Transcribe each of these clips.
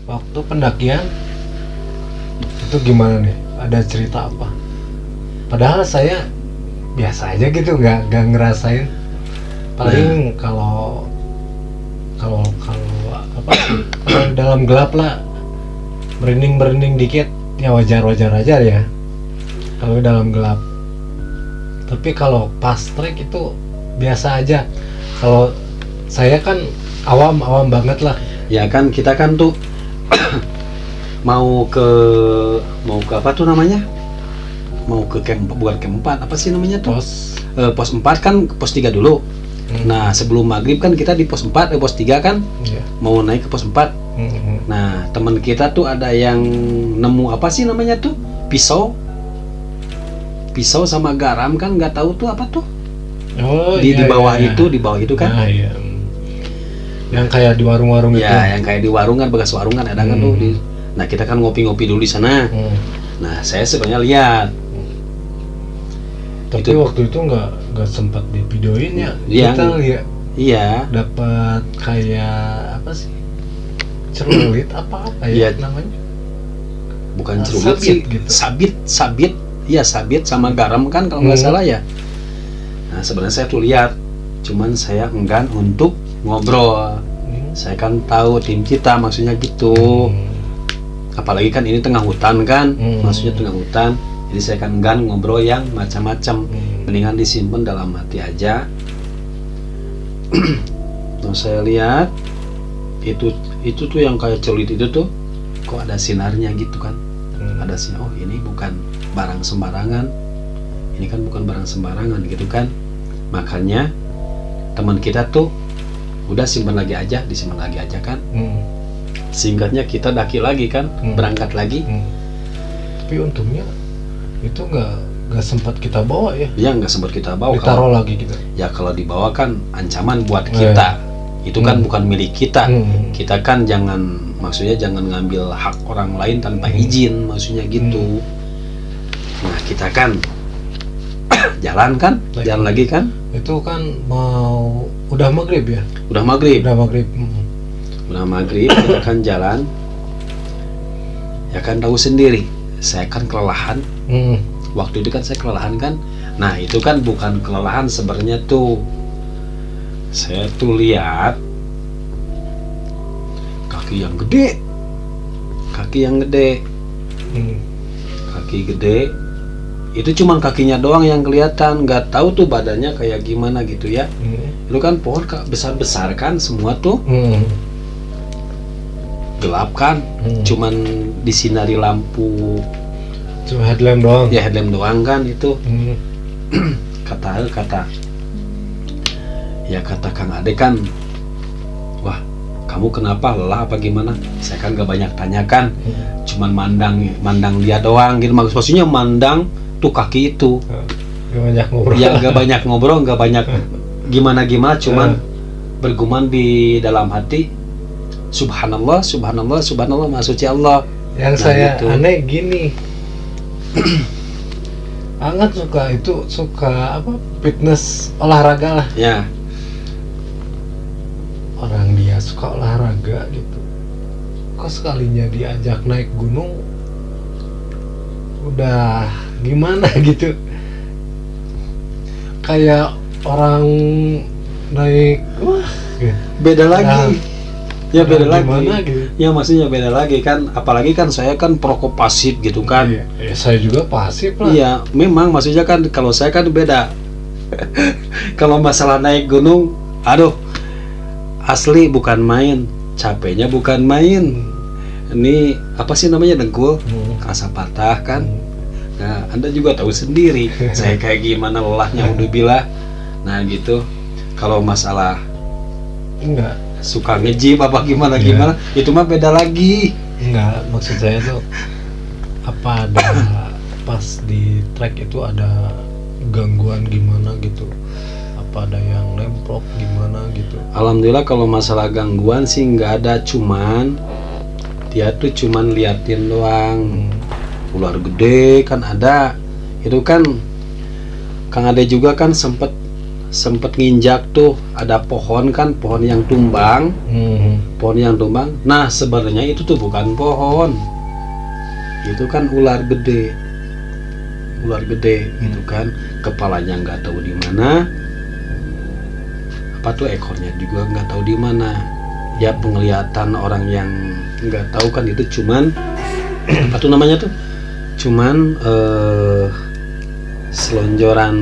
waktu pendakian itu gimana nih? Ada cerita apa? Padahal saya biasa aja gitu, nggak ngerasain. Paling kalau apa sih, kalau dalam gelap lah merinding dikit ya wajar aja ya kalau dalam gelap. Tapi kalau pas trek itu biasa aja. Kalau saya kan awam banget lah. Ya kan kita kan tuh mau ke apa tuh namanya? Mau ke camp, bukan camp 4, apa sih namanya tuh? Pos 4 kan, pos 3 dulu. Nah, sebelum maghrib kan kita di pos 4, pos 3 kan, mau naik ke pos 4. Nah, teman kita tuh ada yang nemu apa sih namanya tuh? Pisau sama garam kan, nggak tahu tuh apa tuh. Di bawah itu kan. Nah, iya. Yang kayak di warung-warung gitu. Ya, yang kayak di warung kan, bekas warung kan ada kan tuh. Nah, kita kan ngopi-ngopi dulu di sana. Nah, saya sebenarnya lihat. Tapi waktu itu nggak sempat divideoin ya. Kita lihat. Iya. Dapat kayak apa sih? Celurit apa ya namanya? Bukan celurit sih. Gitu. Sabit. Iya, sabit sama garam kan kalau nggak salah ya. Nah, sebenarnya saya tuh lihat. Cuman saya enggan untuk ngobrol. Saya kan tahu tim kita maksudnya gitu. Apalagi kan ini tengah hutan kan, maksudnya tengah hutan. Jadi saya kan enggan ngobrol yang macam-macam. Mendingan disimpan dalam hati aja. Nah, saya lihat itu tuh yang kayak celurit itu tuh kok ada sinarnya gitu kan. Ada sinar. Oh, ini bukan barang sembarangan. Ini kan bukan barang sembarangan gitu kan. Makanya teman kita tuh udah disimpan lagi aja kan. Singkatnya kita daki lagi kan, berangkat lagi. Tapi untungnya itu nggak sempat kita bawa ya. Ya, nggak sempat kita bawa. Ditaruh lagi gitu. Ya, kalau dibawa kan ancaman buat kita. Itu kan bukan milik kita. Kita kan maksudnya jangan ngambil hak orang lain tanpa izin, maksudnya gitu. Nah, kita kan jalan lagi kan. Itu kan udah maghrib ya. Udah maghrib kita kan jalan. Ya kan tahu sendiri, saya kan kelelahan. Waktu itu kan saya kelelahan kan. Nah, itu kan bukan kelelahan sebenarnya tuh. Saya tuh lihat kaki yang gede. Kaki gede. Itu cuman kakinya doang yang kelihatan, nggak tahu tuh badannya kayak gimana gitu ya. Itu kan pohon besar kan semua tuh. Gelap kan, cuman disinari lampu. Cuma headlamp doang. Ya, headlamp doang kan itu. Kata Kang Ade kan, wah, kamu kenapa, lelah apa gimana? Saya kan gak banyak tanyakan, cuman mandang dia doang gitu. Maksudnya mandang tuh kaki itu. Gak banyak ngobrol. Ya, gak banyak ngobrol, gak banyak gimana, cuman bergumam di dalam hati, Subhanallah, Maha Suci Allah. Yang saya gitu. Aneh gini, Angat suka apa, fitness, olahraga lah ya. Orang dia suka olahraga gitu, kok sekalinya diajak naik gunung udah gimana gitu, kayak orang naik, wah beda lagi. Ya, beda lagi. Gitu? Ya, maksudnya beda lagi kan. Apalagi kan saya kan perokok pasif gitu kan. Ya, saya juga pasif lah. Iya, memang maksudnya kan kalau saya kan beda. Kalau masalah naik gunung, aduh, asli bukan main. Capeknya bukan main. Ini apa sih namanya, dengkul, rasa patah kan. Nah, Anda juga tahu sendiri saya kayak gimana lelahnya, udzubillah. Nah gitu. Kalau masalah enggak suka nge-gym apa gimana, itu mah beda lagi. Enggak, maksud saya tuh apa, ada pas di trek itu ada gangguan gimana gitu, apa ada yang nemplok gimana gitu? Alhamdulillah kalau masalah gangguan sih nggak ada, cuman dia tuh cuman liatin doang. Ular gede kan ada, itu kan Kang Ade juga kan sempet sempet nginjak tuh ada pohon kan, pohon yang tumbang. Pohon yang tumbang. Nah, sebenarnya itu tuh bukan pohon. Itu kan ular gede. Ular gede gitu kan. Kepalanya nggak tahu di mana. Apa tuh ekornya juga nggak tahu di mana. Ya penglihatan orang yang nggak tahu kan itu cuman apa tuh namanya tuh? Cuman selonjoran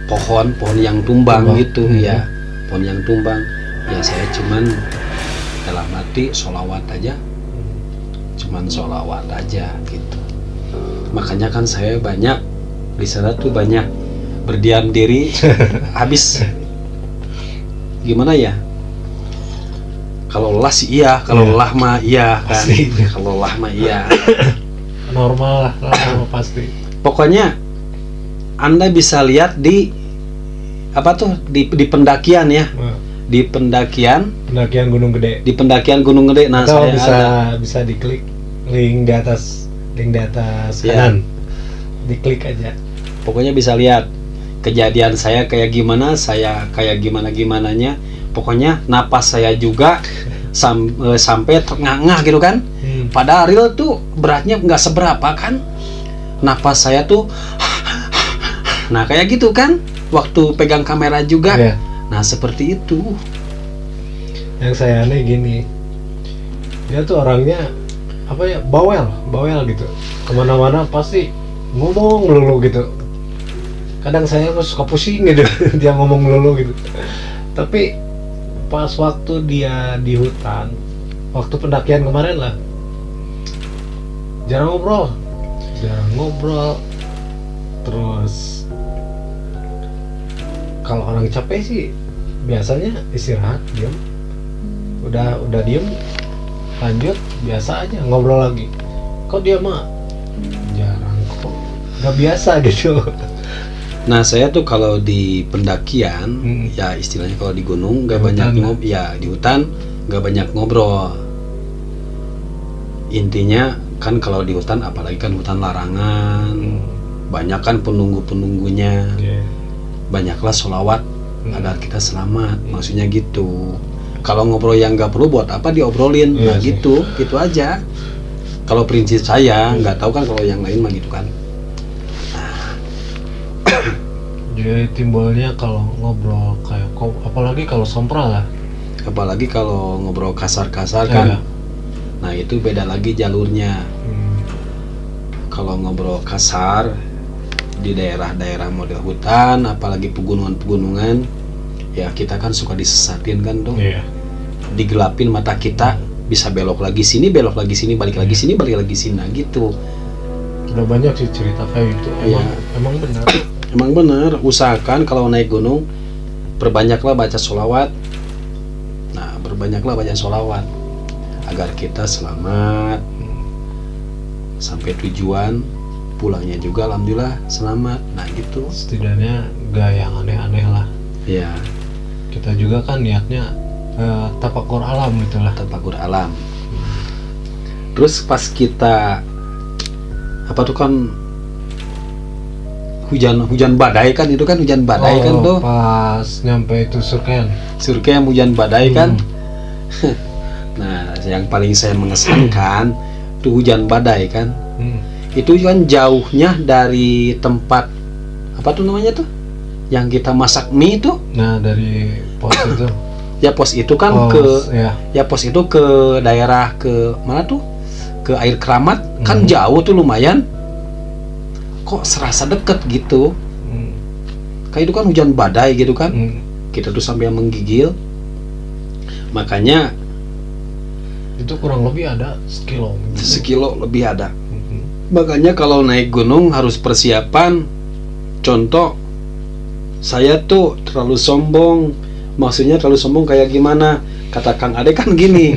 pohon yang tumbang gitu ya, pohon yang tumbang. Ya saya cuman dalam hati sholawat aja, cuman sholawat aja gitu. Makanya kan saya banyak di sana tuh banyak berdiam diri. Habis gimana ya? Kalau lelah sih iya, kalau lelah mah iya kan. Kalau lelah mah iya. Normal lah pasti. Pokoknya Anda bisa lihat di apa tuh di pendakian ya, di pendakian Gunung Gede. Di pendakian Gunung Gede. Nah, atau saya bisa diklik link di atas kanan. Diklik aja. Pokoknya bisa lihat kejadian saya kayak gimana, saya kayak gimananya. Pokoknya napas saya juga sampai ternganga gitu kan. Padahal real tuh beratnya nggak seberapa kan. Napas saya tuh nah kayak gitu kan waktu pegang kamera juga. Nah seperti itu. Yang saya aneh gini, dia tuh orangnya apa ya, bawel gitu, kemana-mana pasti ngomong melulu gitu. Kadang saya suka pusing gitu dia ngomong melulu gitu. Tapi pas waktu dia di hutan, waktu pendakian kemarin lah, jarang ngobrol. Terus kalau orang capek sih biasanya istirahat, diam. Udah diem, lanjut biasa aja ngobrol lagi. Kok dia mah jarang, kok nggak biasa gitu. Nah saya tuh kalau di pendakian ya istilahnya kalau di gunung nggak banyak ya di hutan nggak banyak ngobrol. Intinya kan kalau di hutan, apalagi kan hutan larangan, banyak kan penunggunya. Banyaklah sholawat agar kita selamat, maksudnya gitu. Kalau ngobrol yang nggak perlu buat apa diobrolin. Nah gitu aja. Kalau prinsip saya, nggak tahu kan kalau yang lain mah gitu kan. Jadi timbulnya kalau ngobrol kayak apalagi kalau sompral lah. Apalagi kalau ngobrol kasar-kasar kan. Nah itu beda lagi jalurnya. Kalau ngobrol kasar di daerah-daerah model hutan, apalagi pegunungan, ya kita kan suka disesatin kan tuh. Digelapin mata kita, bisa belok lagi sini, balik lagi sini, balik lagi sini, nah gitu. Udah banyak sih cerita kayak gitu. Emang benar. Emang benar, usahakan kalau naik gunung perbanyaklah baca sholawat. Nah, perbanyaklah baca sholawat agar kita selamat sampai tujuan, pulangnya juga alhamdulillah selamat. Nah gitu. Setidaknya gak yang aneh-aneh lah. Iya. Kita juga kan niatnya tafakur alam gitulah. Tafakur alam. Terus pas kita apa tuh kan hujan badai kan, itu kan hujan badai kan tuh. Pas nyampe itu Surken hujan badai kan. Nah yang paling saya mengesankan tuh hujan badai kan. Itu kan jauhnya dari tempat apa tuh namanya tuh yang kita masak mie itu. Nah dari pos itu ya pos itu kan pos itu ke daerah ke mana tuh, ke Air Keramat. Kan jauh tuh lumayan, kok serasa deket gitu. Kayak itu kan hujan badai gitu kan. Kita tuh sampai menggigil. Makanya itu kurang lebih ada sekilo lebih ada. Makanya kalau naik gunung harus persiapan. Contoh saya tuh terlalu sombong. Maksudnya terlalu sombong kayak gimana? Kata Kang Ade kan gini,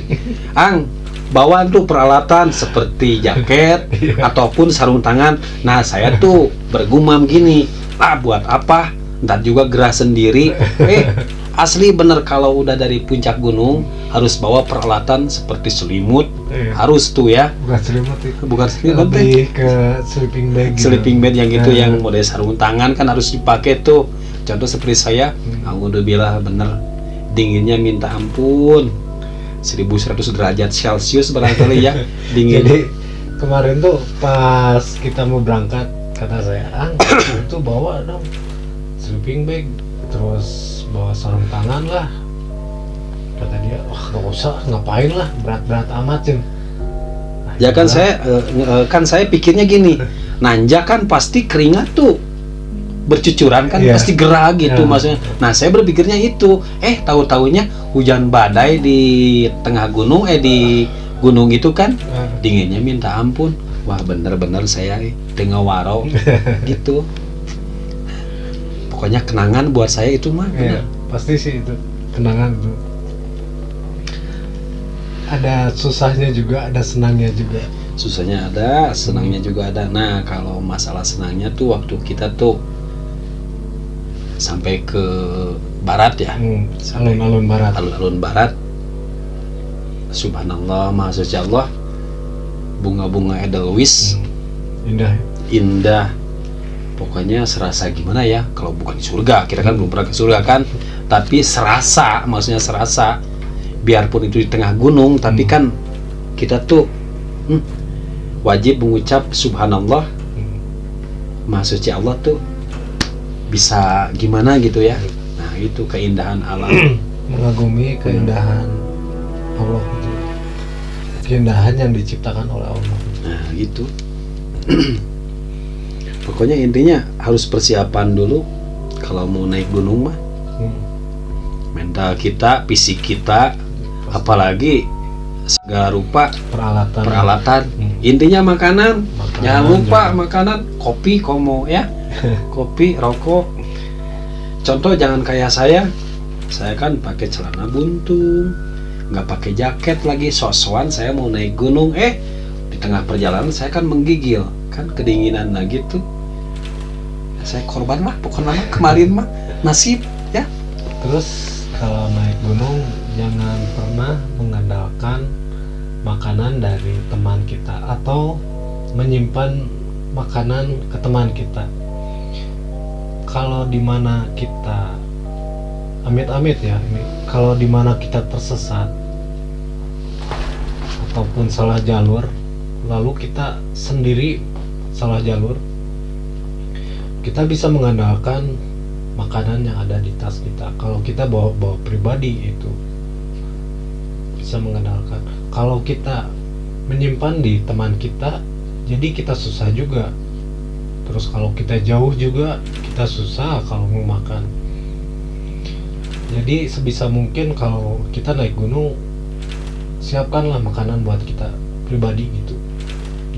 Ang, bawa tuh peralatan seperti jaket ataupun sarung tangan. Nah saya tuh bergumam gini, buat apa? Ntar juga gerah sendiri. asli bener kalau udah dari puncak gunung harus bawa peralatan seperti selimut. Harus tuh ya. Bukan selimut itu. Bukan selimut, lebih ke sleeping bag gitu. Sleeping bag yang gitu, yang model sarung tangan kan harus dipakai tuh. Contoh seperti saya, alhamdulillah bener dinginnya minta ampun, 1100 derajat Celcius barangkali ya dingin. Jadi kemarin tuh pas kita mau berangkat, kata saya, itu bawa dong sleeping bag, terus bawa sarung tangan lah. Kata dia, wah gak usah, ngapain lah, berat-berat amat Cim. Ya kan saya pikirnya gini, nanjak kan pasti keringat tuh bercucuran kan, pasti gerah gitu maksudnya. Nah saya berpikirnya itu, tahu-taunya hujan badai di tengah gunung, di gunung itu kan, dinginnya minta ampun. Wah bener-bener saya tengah waro gitu. Pokoknya kenangan buat saya itu mah. Pasti sih itu kenangan tuh. Ada susahnya juga, ada senangnya juga. Susahnya ada, senangnya juga ada. Nah kalau masalah senangnya tuh waktu kita tuh sampai ke barat ya, alun-alun barat. Alun-alun barat. Subhanallah, maha suci Allah. Bunga-bunga edelweiss, indah. Pokoknya serasa gimana ya? Kalau bukan di surga, kita kan belum pernah ke surga kan. Tapi serasa, maksudnya serasa. Biarpun itu di tengah gunung, tapi kan kita tuh wajib mengucap Subhanallah, maha suci Allah tuh. Bisa gimana gitu ya. Nah itu keindahan alam. Mengagumi keindahan Allah gitu. Keindahan yang diciptakan oleh Allah. Nah gitu. Pokoknya intinya harus persiapan dulu kalau mau naik gunung mah. Mental kita, fisik kita, apalagi segala rupa peralatan. Intinya makanan. Jangan lupa makanan, kopi komo ya. Kopi, rokok. Contoh jangan kayak saya kan pakai celana buntung, nggak pakai jaket lagi, sosokan saya mau naik gunung, di tengah perjalanan saya kan menggigil, kan kedinginan lagi tuh. Saya korban lah, pokoknya kemarin mah nasib ya. Terus kalau naik gunung jangan pernah mengandalkan makanan dari teman kita atau menyimpan makanan ke teman kita. Kalau dimana kita amit-amit ya, kalau dimana kita tersesat ataupun salah jalur, lalu kita sendiri salah jalur, kita bisa mengandalkan makanan yang ada di tas kita. Kalau kita bawa pribadi itu bisa mengandalkan. Kalau kita menyimpan di teman kita, jadi kita susah juga. Terus kalau kita jauh juga kita susah kalau mau makan. Jadi sebisa mungkin kalau kita naik gunung, siapkanlah makanan buat kita pribadi gitu.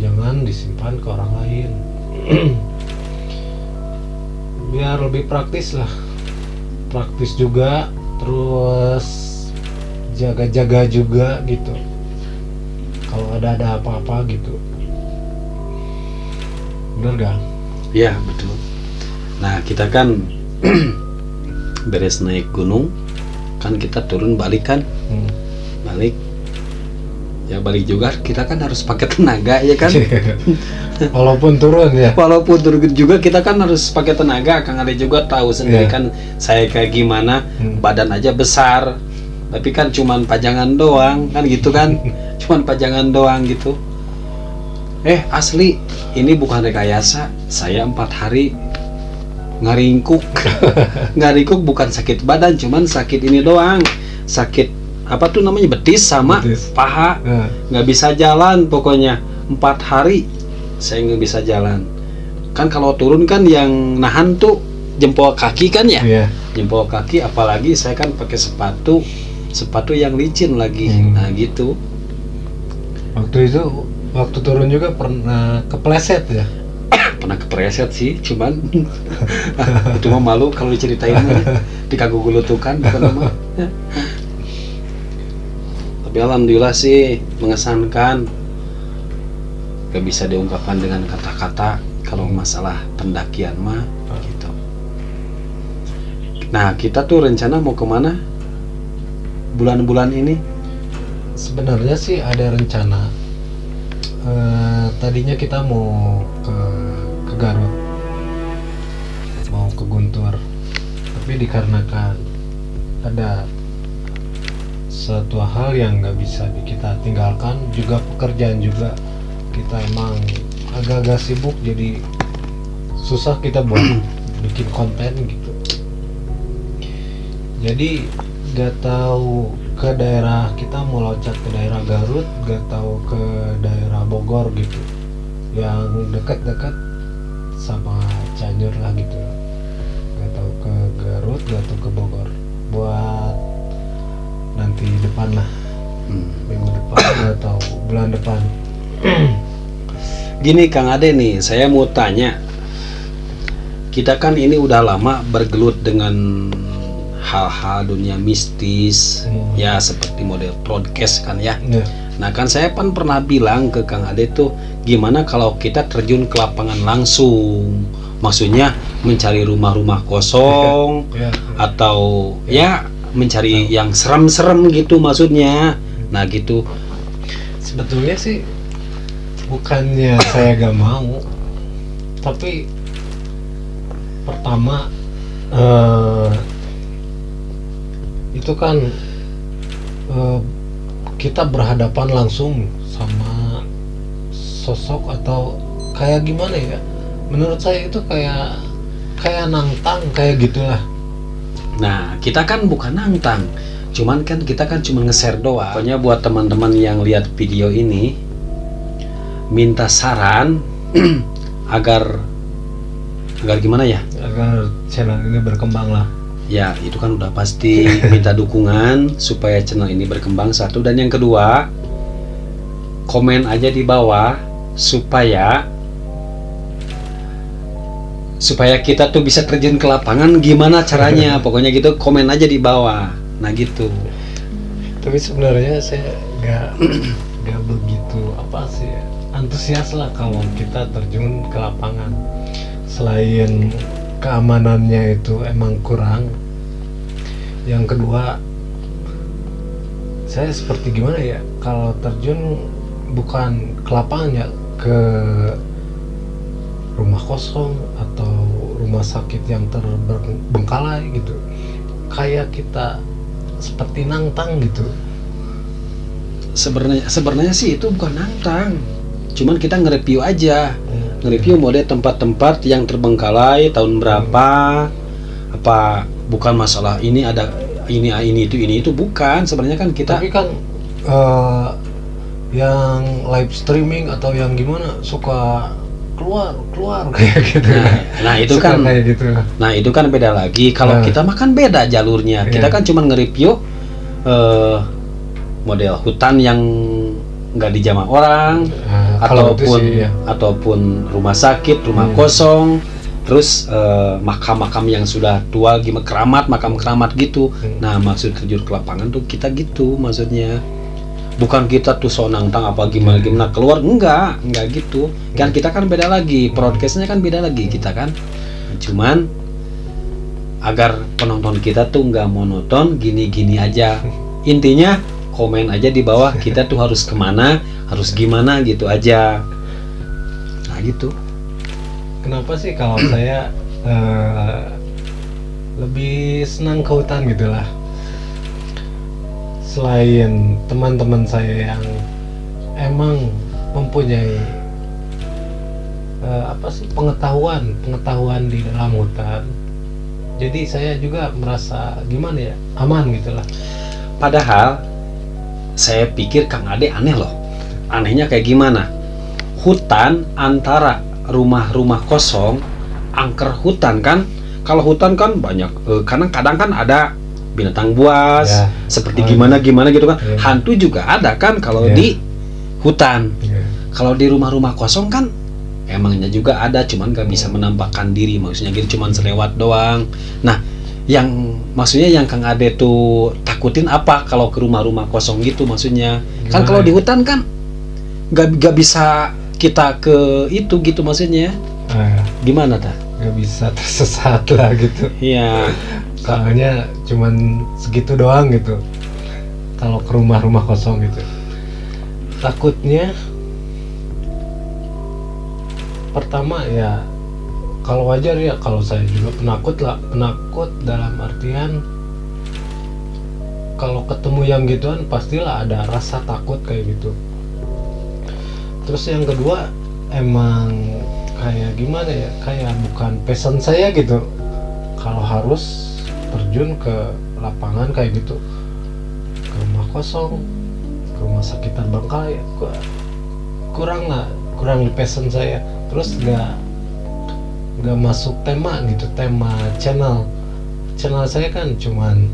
Jangan disimpan ke orang lain. Biar lebih praktis lah. Praktis juga, terus jaga-jaga juga gitu. Kalau ada apa-apa gitu. Bener gak? Ya betul. Nah kita kan beres naik gunung kan kita turun balik kan, balik juga kita kan harus pakai tenaga ya kan. Walaupun turun ya. Walaupun turun juga kita kan harus pakai tenaga. Kang Ade juga tahu sendiri kan saya kayak gimana, badan aja besar, tapi kan cuman pajangan doang kan gitu kan, cuman pajangan doang gitu. Asli ini bukan rekayasa, saya 4 hari ngaringkuk. Ngaringkuk bukan sakit badan, cuman sakit ini doang, sakit apa tuh namanya, betis sama paha, nggak bisa jalan. Pokoknya 4 hari saya nggak bisa jalan. Kan kalau turun kan yang nahan tuh jempol kaki kan ya, jempol kaki. Apalagi saya kan pakai sepatu yang licin lagi. Nah gitu. Waktu turun juga pernah kepleset ya? Pernah kepleset sih, cuman itu mah malu kalau diceritain aja. Dikaguk gulutukan bukan nama. Tapi alhamdulillah sih mengesankan. Gak bisa diungkapkan dengan kata-kata kalau masalah pendakian mah gitu. Nah, kita tuh rencana mau kemana bulan-bulan ini? Sebenarnya sih ada rencana. Tadinya kita mau ke Garut, mau ke Guntur, tapi dikarenakan ada suatu hal yang nggak bisa kita tinggalkan, juga pekerjaan juga kita emang agak-agak sibuk, jadi susah kita buat bikin konten gitu. Jadi gak tahu ke daerah, kita mau loncat ke daerah Garut, gak tahu ke daerah Bogor gitu, yang dekat-dekat sama Cianjur lah gitu. Gak tahu ke Garut, gak tahu ke Bogor, buat nanti depan lah, minggu depan atau bulan depan. Gini Kang Ade nih, saya mau tanya, kita kan ini udah lama bergelut dengan hal-hal dunia mistis, ya seperti model podcast kan ya. Nah kan saya kan pernah bilang ke Kang Ade tuh, gimana kalau kita terjun ke lapangan langsung, maksudnya mencari rumah-rumah kosong atau ya mencari yang serem-serem gitu maksudnya. Nah gitu. Sebetulnya sih bukannya saya gak mau, tapi pertama itu kan kita berhadapan langsung sama sosok atau kayak gimana ya, menurut saya itu kayak nantang kayak gitulah. Nah kita kan bukan nantang, cuman kan kita kan cuma nge-share doang. Pokoknya buat teman-teman yang lihat video ini, minta saran agar gimana ya, agar channel ini berkembang lah. Ya itu kan udah pasti. Minta dukungan supaya channel ini berkembang, satu, dan yang kedua, komen aja di bawah supaya kita tuh bisa terjun ke lapangan, gimana caranya. Pokoknya gitu, komen aja di bawah. Nah gitu. Tapi sebenarnya saya gak begitu apa sih ya, antusias lah kalau kita terjun ke lapangan. Selain keamanannya itu emang kurang, yang kedua saya seperti gimana ya, kalau terjun bukan ke lapangan ya, ke rumah kosong atau rumah sakit yang terbengkalai gitu, kayak kita seperti nantang gitu. Sebenarnya sih itu bukan nantang, cuman kita nge-review aja, nge-review model tempat-tempat yang terbengkalai tahun berapa, apa bukan masalah ini ada ini itu bukan. Sebenarnya kan kita, tapi kan yang live streaming atau yang gimana suka keluar kayak gitu. Nah itu suka kan kayak gitu. Nah itu kan beda lagi. Kalau kita makan beda jalurnya. Kita kan cuma nge-review model hutan yang nggak dijamah orang, ataupun rumah sakit, rumah kosong, terus makam-makam yang sudah tua, gimana, makam-keramat gitu. Nah maksud terjun ke lapangan tuh kita gitu maksudnya, bukan kita tuh so nantang apa gimana keluar, enggak gitu kan. Kita kan beda lagi, broadcastnya kan beda lagi kita kan. Cuman agar penonton kita tuh nggak monoton gini-gini aja, intinya komen aja di bawah kita tuh harus kemana, harus gimana gitu aja. Nah gitu. Kenapa sih kalau saya lebih senang ke hutan gitulah, selain teman-teman saya yang emang mempunyai pengetahuan di dalam hutan, jadi saya juga merasa gimana ya, aman gitulah. Padahal saya pikir Kang Ade aneh loh. Anehnya kayak gimana? Hutan antara rumah-rumah kosong, angker hutan kan. Kalau hutan kan banyak, kadang kan ada binatang buas, seperti gimana gitu kan. Hantu juga ada kan kalau di hutan. Kalau di rumah-rumah kosong kan emangnya juga ada, cuman gak bisa menampakkan diri, maksudnya gitu, cuman selewat doang. Nah yang maksudnya yang Kang Ade tuh takutin apa kalau ke rumah-rumah kosong gitu maksudnya? Gimana? Kan kalau di hutan kan gak bisa kita ke itu gitu maksudnya. Gimana ta? Gak bisa tersesat lah gitu. Iya. soalnya cuman segitu doang gitu kalau ke rumah-rumah kosong gitu. Takutnya pertama ya, kalau wajar ya, kalau saya juga penakut lah, penakut dalam artian kalau ketemu yang gituan pastilah ada rasa takut kayak gitu. Terus yang kedua, emang kayak gimana ya, kayak bukan passion saya gitu kalau harus terjun ke lapangan kayak gitu, ke rumah kosong, ke rumah sakit terbengkalai, kurang di passion saya. Terus nggak masuk tema gitu, tema channel saya kan cuman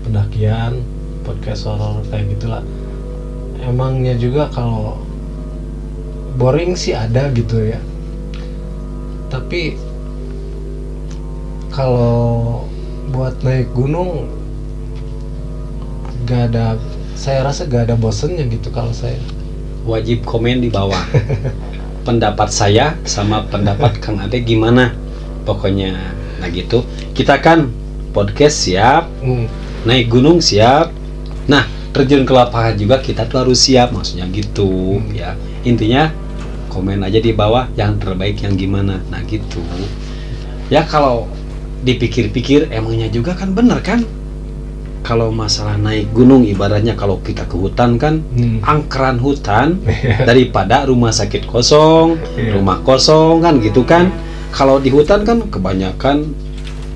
pendakian, podcast horor kayak gitulah. Emangnya juga kalau boring sih ada gitu ya, tapi kalau buat naik gunung saya rasa gak ada bosennya gitu kalau saya. Wajib komen di bawah pendapat saya sama pendapat Kang Ade gimana pokoknya. Nah gitu, kita kan podcast siap, naik gunung siap, nah terjun ke lapangan juga kita tuh harus siap, maksudnya gitu ya. Intinya komen aja di bawah yang terbaik yang gimana. Nah gitu ya. Kalau dipikir-pikir emangnya juga kan bener kan, kalau masalah naik gunung ibaratnya kalau kita ke hutan kan, angkeran hutan daripada rumah sakit kosong, rumah kosong kan gitu kan. Kalau di hutan kan kebanyakan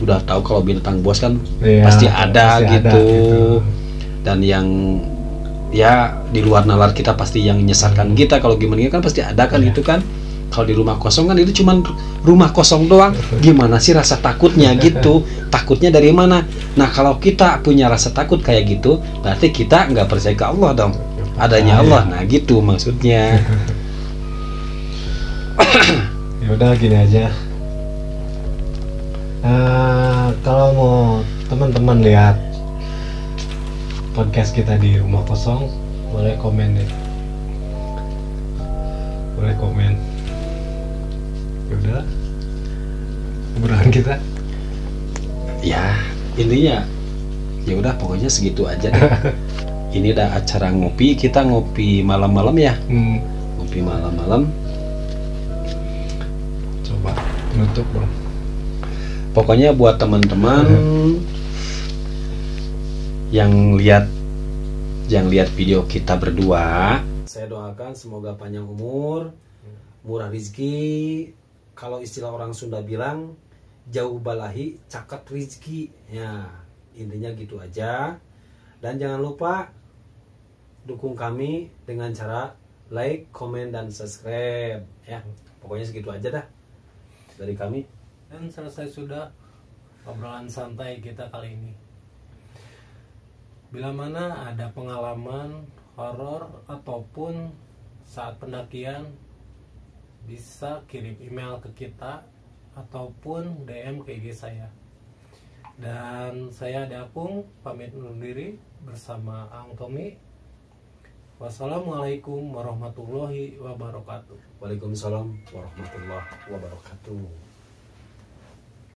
udah tahu kalau binatang buas kan pasti ada gitu. Dan yang ya di luar nalar kita pasti yang menyesatkan kita kalau gimana kan pasti ada kan gitu kan. Kalau di rumah kosong kan itu cuman rumah kosong doang, gimana sih rasa takutnya gitu, takutnya dari mana? Nah kalau kita punya rasa takut kayak gitu, berarti kita nggak percaya ke Allah dong, adanya Allah. Nah gitu maksudnya. Ya udah gini aja, kalau mau teman-teman lihat podcast kita di rumah kosong, boleh komen deh, boleh komen. Yaudah, obrolan kita ya intinya ya udah pokoknya segitu aja deh. Ini udah acara ngopi, kita ngopi malam-malam ya. Ngopi malam-malam. Coba nutup bro. Pokoknya buat teman-teman yang lihat video kita berdua, saya doakan semoga panjang umur, murah rezeki. Kalau istilah orang Sunda bilang jauh balahi caket rezeki ya, intinya gitu aja. Dan jangan lupa dukung kami dengan cara like, komen, dan subscribe ya. Pokoknya segitu aja dah dari kami. Dan selesai sudah obrolan santai kita kali ini. Bila mana ada pengalaman horor ataupun saat pendakian, bisa kirim email ke kita ataupun DM ke IG saya. Dan saya Ade Apung pamit undur diri bersama Ang Tommy. Wassalamualaikum warahmatullahi wabarakatuh. Waalaikumsalam warahmatullahi wabarakatuh.